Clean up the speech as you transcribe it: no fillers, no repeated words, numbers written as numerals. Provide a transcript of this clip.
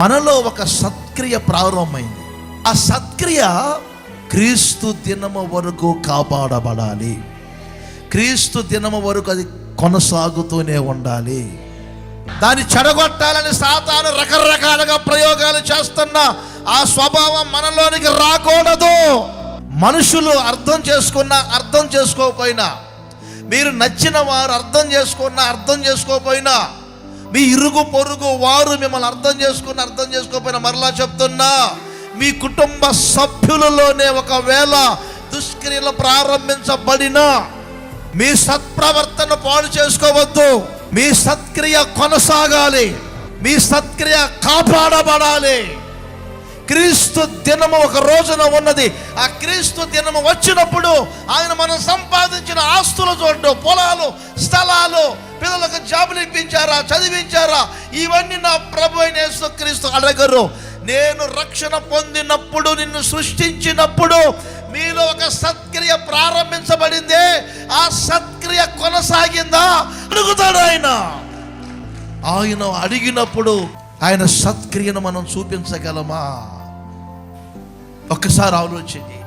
మనలో ఒక సత్క్రియ ప్రారంభమైంది. ఆ సత్క్రియ క్రీస్తు దినము వరకు కాపాడబడాలి. క్రీస్తు దినము వరకు అది కొనసాగుతూనే ఉండాలి. దాన్ని చెడగొట్టాలని సాతాను రకరకాలుగా ప్రయోగాలు చేస్తున్న ఆ స్వభావం మనలోనికి రాకూడదు. మనుషులు అర్థం చేసుకున్నా అర్థం చేసుకోకపోయినా, మీరు నచ్చిన వారు అర్థం చేసుకోకపోయినా, మీ ఇరుగు పొరుగు వారు మిమ్మల్ని అర్థం చేసుకోకపోయినా, మరలా చెప్తున్నా, మీ కుటుంబ సభ్యులలోనే ఒకవేళ దుష్క్రియలు ప్రారంభించబడినా మీ సత్ప్రవర్తన పాడు చేసుకోవద్దు. మీ సత్క్రియ కొనసాగాలి. మీ సత్క్రియ కాపాడబడాలి. క్రీస్తు దినము ఒక రోజున ఉన్నది. ఆ క్రీస్తు దినము వచ్చినప్పుడు ఆయన మనం సంపాదించిన ఆస్తులు చూడడం, పొలాలు, స్థలాలు, పిల్లలకు జాబులు ఇప్పించారా, చదివించారా, ఇవన్నీ నా ప్రభు అయిన యేసుక్రీస్తు అడగరు. నేను రక్షణ పొందినప్పుడు, నిన్ను సృష్టించినప్పుడు మీలో ఒక సత్క్రియ ప్రారంభించబడిందే, ఆ సత్క్రియ కొనసాగిందా అడుగుతాడు ఆయన. ఆయన అడిగినప్పుడు ఆయన సత్క్రియను మనం చూపించగలమా? ఒక్కసారి ఆలోచించండి.